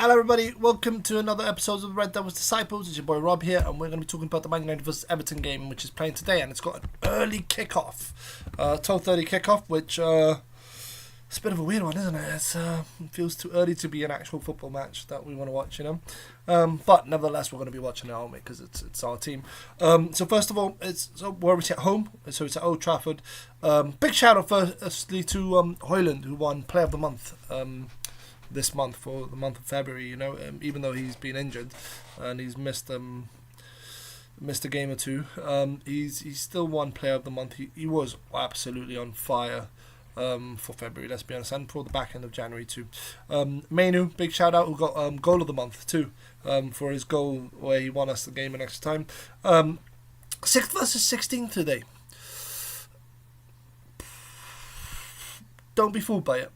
Hello everybody, welcome to another episode of the Red Devils Disciples. It's your boy Rob here, and we're going to be talking about the Man United vs Everton game, which is playing today, and it's got an early kickoff, 12:30 kickoff, which it's a bit of a weird one, isn't it? It feels too early to be an actual football match that we want to watch, you know. But nevertheless, we're going to be watching it, aren't we? Because it's our team. So first of all, we're obviously at home, so it's at Old Trafford. Big shout out firstly to Højlund, who won Player of the Month. This month, for the month of February, you know, even though he's been injured and he's missed a game or two, he's still won Player of the Month. He was absolutely on fire for February, let's be honest, and for the back end of January too. Manu, big shout out, who got goal of the month too, for his goal where he won us the game in extra time. 6th versus 16th today. Don't be fooled by it.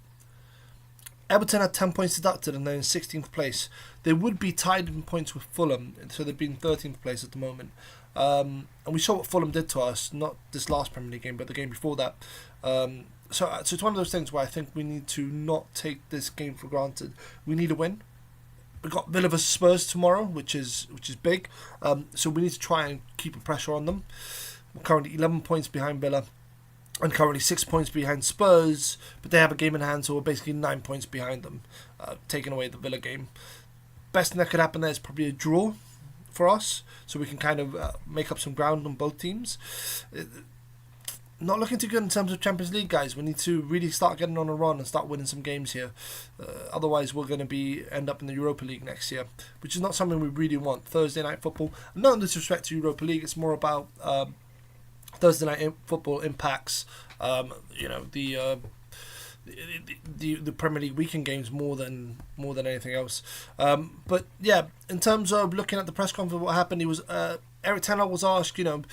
Everton had 10 points deducted and they're in 16th place. They would be tied in points with Fulham, so they've been 13th place at the moment. And we saw what Fulham did to us, not this last Premier League game, but the game before that. So it's one of those things where I think we need to not take this game for granted. We need a win. We've got Villa vs Spurs tomorrow, which is big. So we need to try and keep the pressure on them. We're currently 11 points behind Villa, and currently 6 points behind Spurs, but they have a game in hand, so we're basically 9 points behind them, taking away the Villa game. Best thing that could happen there is probably a draw for us, so we can kind of make up some ground on both teams. Not looking too good in terms of Champions League, guys. We need to really start getting on a run and start winning some games here. Otherwise, we're going to end up in the Europa League next year, which is not something we really want. Thursday night football, not in disrespect to Europa League, it's more about Thursday night football impacts, the Premier League weekend games more than anything else. But yeah, in terms of looking at the press conference, what happened? Eric Ten Hag was asked, do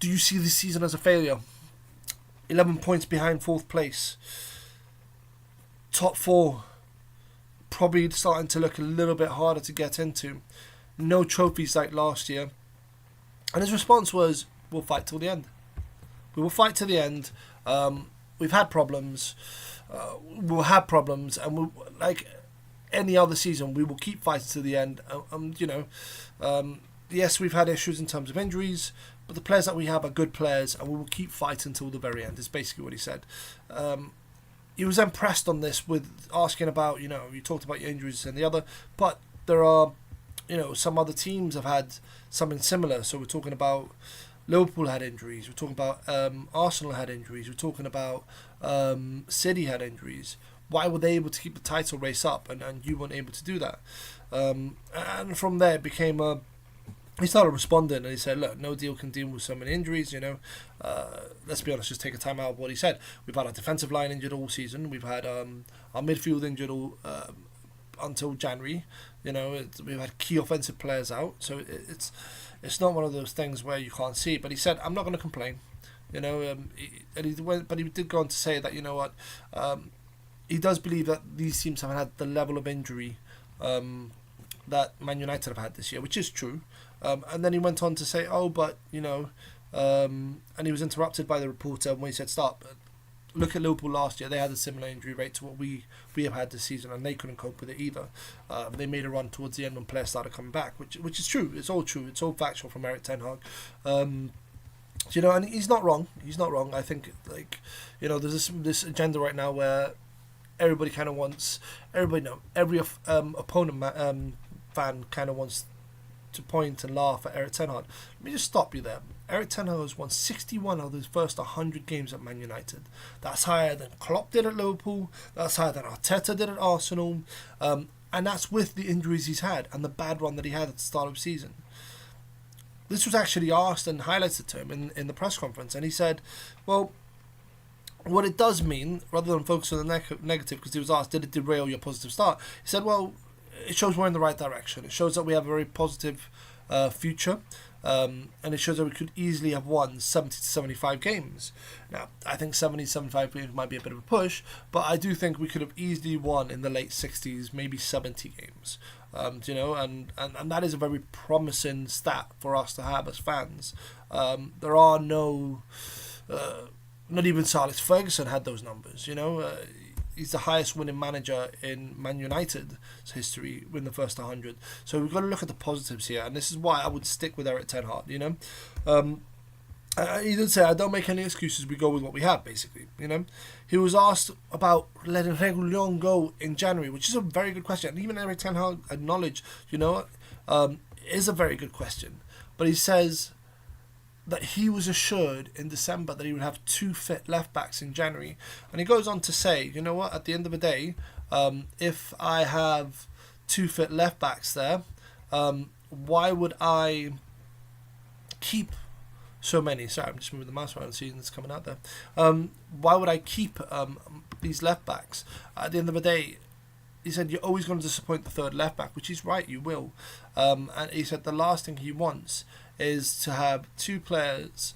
you see this season as a failure? 11 points behind 4th place, top 4, probably starting to look a little bit harder to get into. No trophies like last year, and his response was, we'll fight till the end. We will fight to the end. We've had problems. We'll have problems, and like any other season, we will keep fighting to the end. Yes, we've had issues in terms of injuries, but the players that we have are good players, and we will keep fighting until the very end. Is basically what he said. He was then pressed on this with asking about, you talked about your injuries and the other, but there are, some other teams have had something similar. So we're talking about Liverpool had injuries. We're talking about Arsenal had injuries. We're talking about City had injuries. Why were they able to keep the title race up and you weren't able to do that? And from there it became he started responding, and he said, look, no deal can deal with so many injuries, let's be honest, just take a time out of what he said. We've had our defensive line injured all season. We've had our midfield injured all until January. We've had key offensive players out, so it's not one of those things where you can't see. But he said, I'm not going to complain. But he did go on to say that, he does believe that these teams haven't had the level of injury that Man United have had this year, which is true. And then he went on to say, and he was interrupted by the reporter when he said, stop. Look at Liverpool last year. They had a similar injury rate to what we have had this season, and they couldn't cope with it either. They made a run towards the end when players started coming back, which is true. It's all true. It's all factual from Eric Ten Hag. And he's not wrong. He's not wrong. I think, there's this agenda right now where everybody kind of wants, every opponent fan kind of wants to point and laugh at Eric Ten Hag. Let me just stop you there. Eric Ten Hag has won 61 of his first 100 games at Man United. That's higher than Klopp did at Liverpool. That's higher than Arteta did at Arsenal. And that's with the injuries he's had and the bad run that he had at the start of the season. This was actually asked and highlighted to him in the press conference, and he said, well, what it does mean, rather than focus on the negative, because he was asked, did it derail your positive start? He said, well, it shows we're in the right direction. It shows that we have a very positive future, and it shows that we could easily have won 70 to 75 games. Now, I think 70 to 75 games might be a bit of a push, but I do think we could have easily won in the late 60s, maybe 70 games. And that is a very promising stat for us to have as fans. There are no... not even Sir Alex Ferguson had those numbers, he's the highest winning manager in Man United's history in the first 100. So we've got to look at the positives here, and this is why I would stick with Eric Ten Hag. He did say, I don't make any excuses, we go with what we have, basically. He was asked about letting Reguilón go in January, which is a very good question. And even Eric Ten Hag acknowledged, is a very good question. But he says that he was assured in December that he would have 2 fit left backs in January. And he goes on to say, you know what, at the end of the day, if I have 2 fit left backs there, why would I keep so many? Sorry, I'm just moving the mouse around and seeing this coming out there. Why would I keep these left backs? At the end of the day, he said, you're always going to disappoint the third left back, which he's right, you will. And he said the last thing he wants is to have 2 players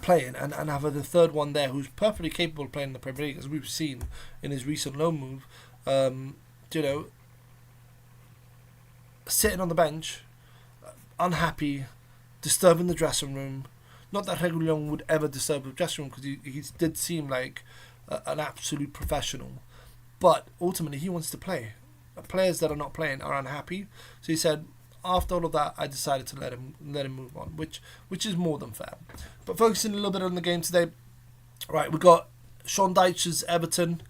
playing and have the third one there who's perfectly capable of playing in the Premier League, as we've seen in his recent loan move. Sitting on the bench, unhappy, disturbing the dressing room. Not that Reguilón would ever disturb the dressing room, because he did seem like an absolute professional. But ultimately, he wants to play. Players that are not playing are unhappy. So he said, after all of that, I decided to let him move on, which is more than fair. But focusing a little bit on the game today, right? We got Sean Dyche's Everton.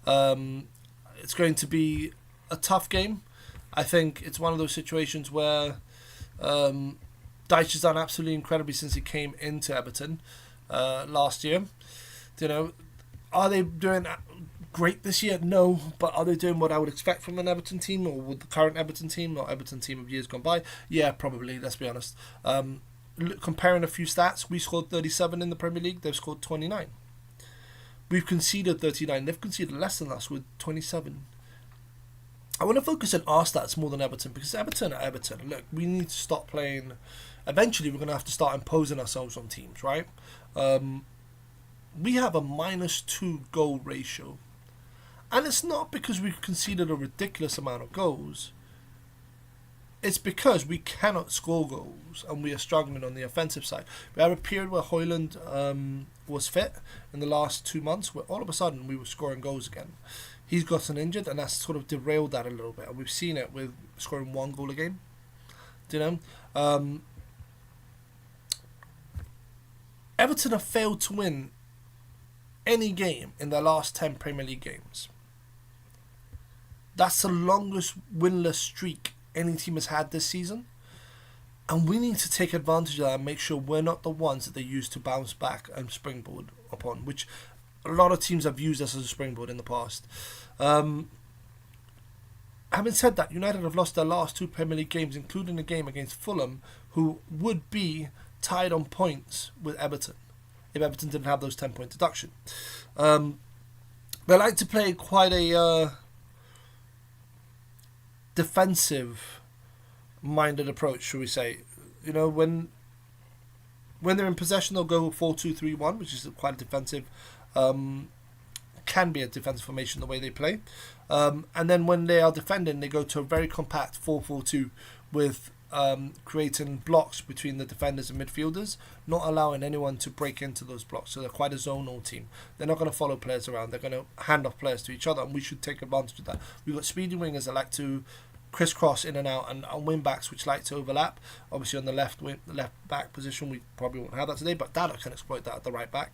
It's going to be a tough game. I think it's one of those situations where Dyche has done absolutely incredibly since he came into Everton last year. Are they doing great this year? No, but are they doing what I would expect from an Everton team, or with the current Everton team, or Everton team of years gone by? Yeah, probably, let's be honest. Comparing a few stats, we scored 37 in the Premier League, they've scored 29. We've conceded 39, they've conceded less than us with 27. I want to focus on our stats more than Everton, because Everton are Everton. Look, we need to stop playing. Eventually, we're going to have to start imposing ourselves on teams, right? We have a -2 goal ratio. And it's not because we've conceded a ridiculous amount of goals. It's because we cannot score goals and we are struggling on the offensive side. We had a period where Højlund was fit in the last 2 months, where all of a sudden we were scoring goals again. He's gotten injured, and that's sort of derailed that a little bit. And we've seen it with scoring 1 goal a game. Everton have failed to win any game in their last 10 Premier League games. That's the longest winless streak any team has had this season. And we need to take advantage of that and make sure we're not the ones that they use to bounce back and springboard upon, which a lot of teams have used us as a springboard in the past. Having said that, United have lost their last 2 Premier League games, including a game against Fulham, who would be tied on points with Everton if Everton didn't have those 10-point deduction. They like to play quite a defensive-minded approach, shall we say. When they're in possession, they'll go 4-2-3-1, which is quite a defensive, can be a defensive formation the way they play. And then when they are defending, they go to a very compact 4-4-2 with creating blocks between the defenders and midfielders, not allowing anyone to break into those blocks. So they're quite a zonal team. They're not going to follow players around. They're going to hand off players to each other, and we should take advantage of that. We've got speedy wingers that like to crisscross in and out, and wing backs which like to overlap. Obviously on the left back position, we probably won't have that today, but Dada can exploit that at the right back.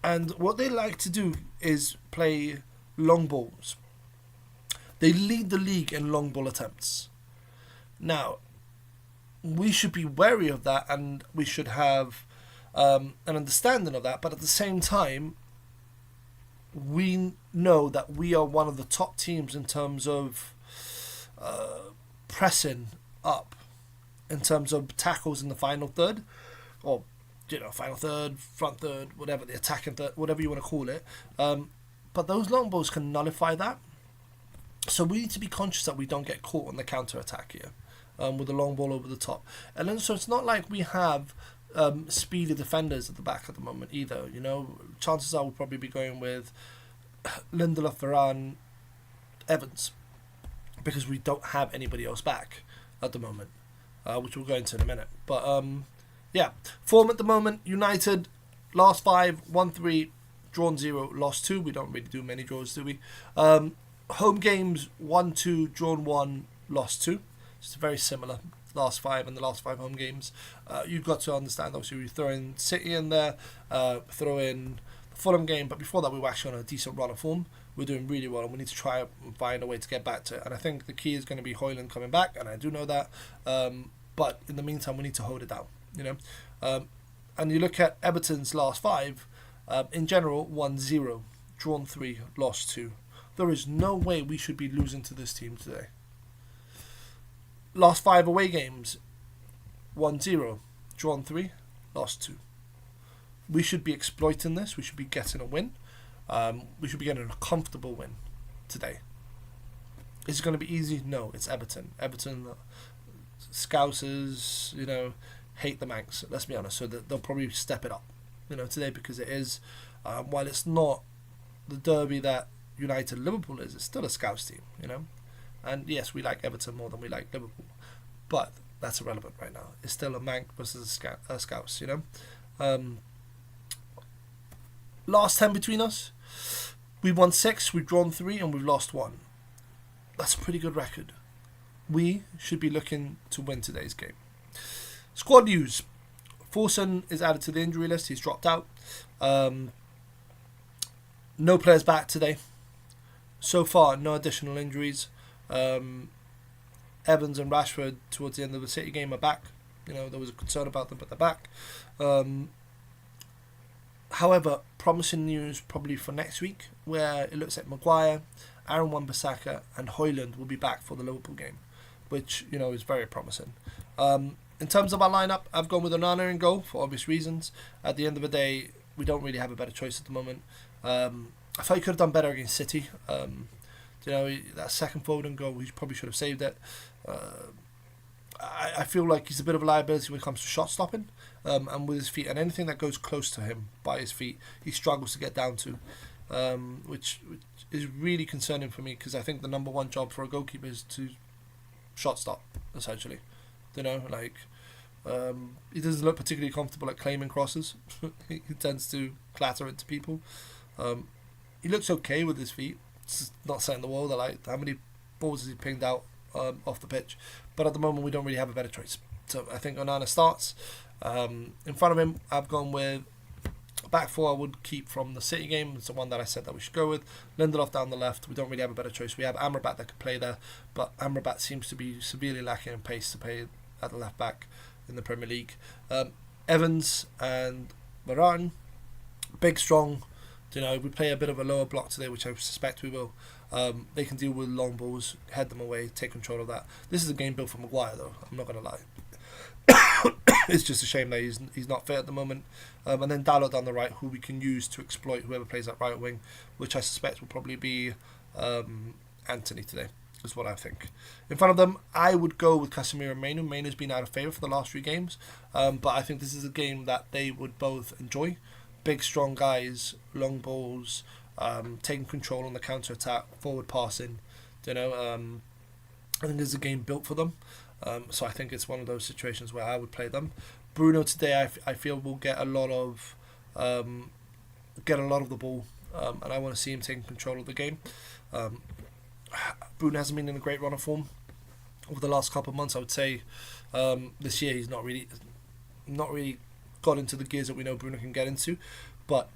And what they like to do is play long balls. They lead the league in long ball attempts. Now, we should be wary of that, and we should have an understanding of that, but at the same time, we know that we are one of the top teams in terms of pressing up, in terms of tackles in the final third, or final third, front third, whatever, the attacking third, whatever you want to call it. But those long balls can nullify that. So we need to be conscious that we don't get caught on the counter-attack here with the long ball over the top. And then so it's not like we have speedy defenders at the back at the moment either. Chances are we'll probably be going with Lindelof, Varane, Evans, because we don't have anybody else back at the moment, which we'll go into in a minute. But form at the moment, United last 5, won 3, drawn 0, lost 2. We don't really do many draws, do we? Home games, 1, 2, drawn 1, lost 2. It's very similar. Last 5 and the last 5 home games. You've got to understand, obviously, we throw in City in there, throw in the Fulham game, but before that we were actually on a decent run of form. We're doing really well, and we need to try and find a way to get back to it. And I think the key is going to be Højlund coming back, and I do know that. But in the meantime, we need to hold it down, you know. And you look at Everton's last 5, in general, 1-0, drawn 3, lost 2. There is no way we should be losing to this team today. Last 5 away games, 1-0, drawn 3, lost 2. We should be exploiting this. We should be getting a win. We should be getting a comfortable win today. Is it going to be easy? No, it's Everton. Everton, Scousers, you know, hate the Manx, let's be honest. So they'll probably step it up, you know, today, because it is, while it's not the derby that United Liverpool is, it's still a Scouse team, you know. And yes, we like Everton more than we like Liverpool, but that's irrelevant right now. It's still a Manx versus a Scouse, you know. Last 10 between us, we've won 6, we've drawn 3, and we've lost 1. That's a pretty good record. We should be looking to win today's game. Squad news. Forson is added to the injury list. He's dropped out. No players back today. So far, no additional injuries. Evans and Rashford towards the end of the City game are back. You know, there was a concern about them, but they're back. However, promising news probably for next week, where it looks like Maguire, Aaron Wan-Bissaka and Højlund will be back for the Liverpool game, which, you know, is very promising. In terms of our lineup, I've gone with Onana in goal for obvious reasons. At the end of the day, we don't really have a better choice at the moment. I thought he could have done better against City. You know, that second Foden goal, he probably should have saved it. I feel like he's a bit of a liability when it comes to shot stopping, and with his feet, and anything that goes close to him by his feet, he struggles to get down to, which is really concerning for me, because I think the number one job for a goalkeeper is to shot stop, essentially. You know, like, he doesn't look particularly comfortable at claiming crosses. He tends to clatter into people. He looks okay with his feet. It's not setting the world alight. How many balls has he pinged out off the pitch? But at the moment, we don't really have a better choice. So I think Onana starts. In front of him, I've gone with back four. I would keep from the City game. It's the one that I said that we should go with. Lindelof down the left. We don't really have a better choice. We have Amrabat that could play there, but Amrabat seems to be severely lacking in pace to play at the left back in the Premier League. Evans and Varane, big, strong. You know, we play a bit of a lower block today, which I suspect we will. They can deal with long balls, head them away, take control of that. This is a game built for Maguire, though. I'm not going to lie. It's just a shame that he's not fit at the moment. And then Dalot down the right, who we can use to exploit whoever plays that right wing, which I suspect will probably be Anthony today, is what I think. In front of them, I would go with Casemiro and Mainu. Mainu's been out of favour for the last 3 games, but I think this is a game that they would both enjoy. Big, strong guys, long balls, taking control on the counter-attack, forward passing. You know, I think this is a game built for them. So I think it's one of those situations where I would play them. Bruno today, I feel will get a lot of the ball, and I want to see him taking control of the game. Bruno hasn't been in a great run of form over the last couple of months. I would say this year he's not really got into the gears that we know Bruno can get into, but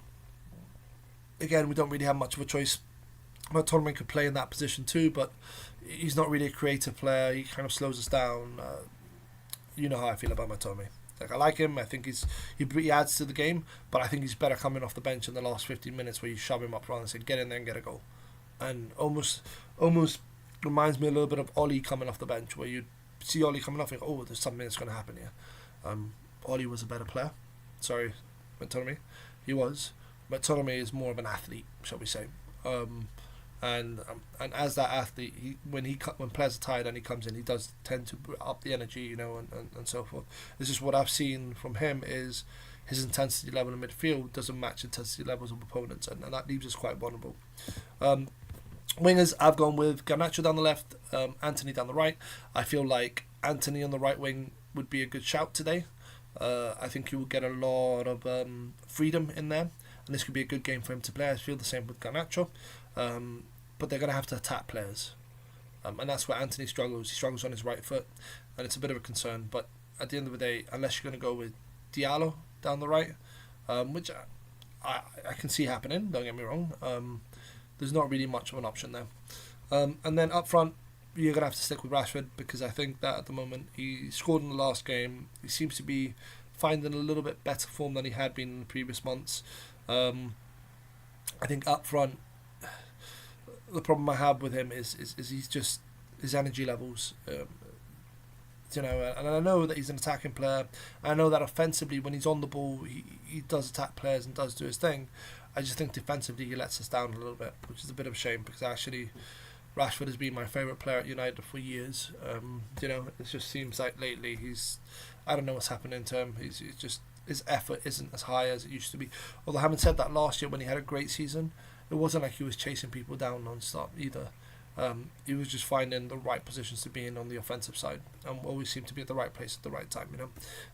again, we don't really have much of a choice. Matolman could play in that position too, but he's not really a creative player. He kind of slows us down. You know how I feel about Matolman. Like, I like him. I think he adds to the game, but I think he's better coming off the bench in the last 15 minutes where you shove him up front and say, get in there and get a goal. And almost reminds me a little bit of Ollie coming off the bench, where you see Ollie coming off and go, oh, there's something that's going to happen here. Ollie was a better player. Sorry, Matolman. He was. Matolman is more of an athlete, shall we say. And as that athlete, when players are tired and he comes in, he does tend to up the energy, you know, and so forth. It's just what I've seen from him is his intensity level in midfield doesn't match intensity levels of opponents, and that leaves us quite vulnerable. Wingers, I've gone with Garnacho down the left, Anthony down the right. I feel like Anthony on the right wing would be a good shout today. I think he will get a lot of freedom in there, and this could be a good game for him to play. I feel the same with Garnacho, but they're going to have to attack players, and that's where Anthony struggles. He struggles on his right foot, and it's a bit of a concern. But at the end of the day, unless you're going to go with Diallo down the right, which I can see happening, don't get me wrong, there's not really much of an option there. And then up front, you're going to have to stick with Rashford, because I think that at the moment he scored in the last game. He seems to be finding a little bit better form than he had been in the previous months. I think up front, the problem I have with him is he's just his energy levels. And I know that he's an attacking player. I know that offensively, when he's on the ball, he does attack players and does do his thing. I just think defensively he lets us down a little bit, which is a bit of a shame, because actually Rashford has been my favourite player at United for years. It just seems like lately I don't know what's happening to him. He's just, his effort isn't as high as it used to be. Although having said that, last year when he had a great season, it wasn't like he was chasing people down non-stop either. He was just finding the right positions to be in on the offensive side, and always seemed to be at the right place at the right time.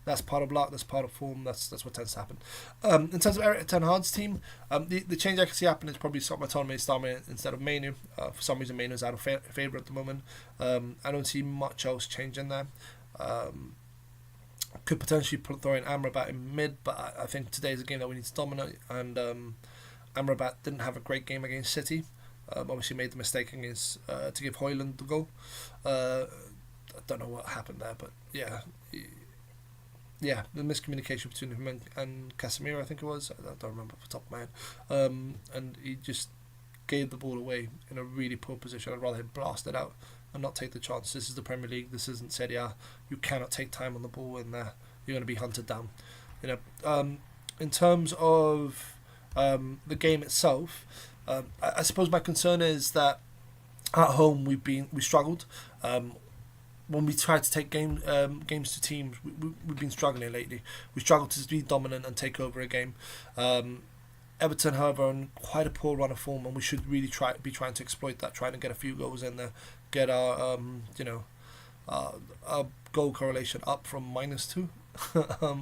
That's part of luck. That's part of form. That's what tends to happen. In terms of Eric Ten Hag's team, the change I can see happen is probably Scott McTominay starting instead of Mainu. For some reason, Mainu's out of favour at the moment. I don't see much else changing there. Could potentially throw in Amrabat in mid, but I think today's a game that we need to dominate, and Amrabat didn't have a great game against City. Obviously made the mistake against to give Højlund the goal. I don't know what happened there, but yeah, the miscommunication between him and Casemiro, I think it was. I don't remember off the top of my head. And he just gave the ball away in a really poor position. I'd rather him blast it out and not take the chance. This is the Premier League. This isn't Serie A. You cannot take time on the ball in there. You're going to be hunted down. In terms of the game itself, I suppose my concern is that at home we struggled. When we tried to take games to teams, we've been struggling lately. We struggled to be dominant and take over a game. Everton, however, on quite a poor run of form, and we should really be trying to exploit that, trying to get a few goals in there, get our our goal correlation up from -2,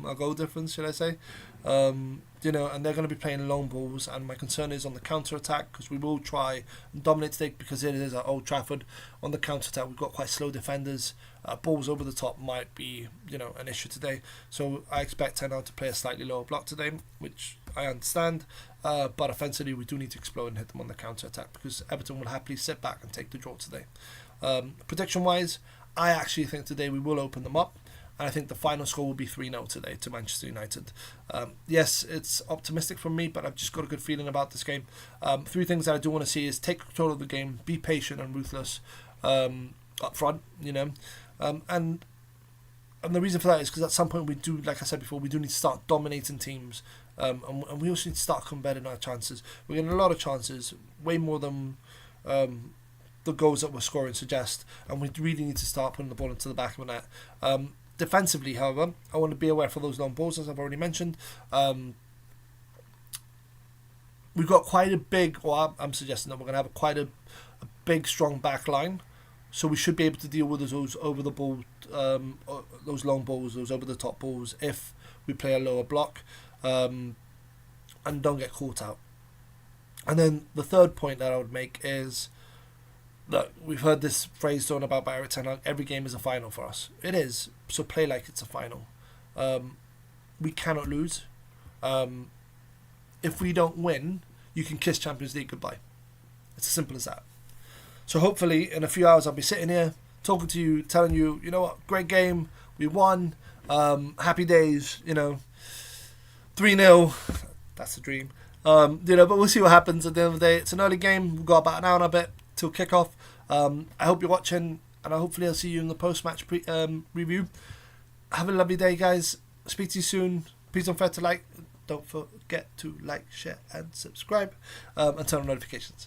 a goal difference, should I say? And they're going to be playing long balls, and my concern is on the counter attack, because we will try and dominate today, because it is at Old Trafford. On the counter attack, we've got quite slow defenders. Balls over the top might be an issue today, so I expect Ten Hag to play a slightly lower block today, which I understand. But offensively, we do need to explode and hit them on the counter attack, because Everton will happily sit back and take the draw today. Prediction wise, I actually think today we will open them up. And I think the final score will be 3-0 today to Manchester United. Yes, it's optimistic from me, but I've just got a good feeling about this game. Three things that I do want to see is take control of the game, be patient and ruthless up front, and the reason for that is because at some point we do, like I said before, we do need to start dominating teams, and we also need to start converting our chances. We're getting a lot of chances, way more than the goals that we're scoring suggest, and we really need to start putting the ball into the back of the net. Defensively, however, I want to be aware for those long balls, as I've already mentioned. We've got quite a big, or I'm suggesting that we're going to have quite a big, strong back line, so we should be able to deal with those over the ball, those long balls, those over the top balls, if we play a lower block, and don't get caught out. And then the third point that I would make is, look, we've heard this phrase thrown about by Eric Ten Hag, every game is a final for us. It is, so play like it's a final. We cannot lose. If we don't win, you can kiss Champions League goodbye. It's as simple as that. So hopefully in a few hours I'll be sitting here talking to you, telling you, you know what, great game, we won, happy days, 3-0, that's the dream. But we'll see what happens at the end of the day. It's an early game, we've got about an hour and a bit till kickoff. I hope you're watching, and hopefully I'll see you in the post-match review. Have a lovely day, guys. Speak to you soon. Please don't forget to like. Don't forget to like, share, and subscribe, and turn on notifications.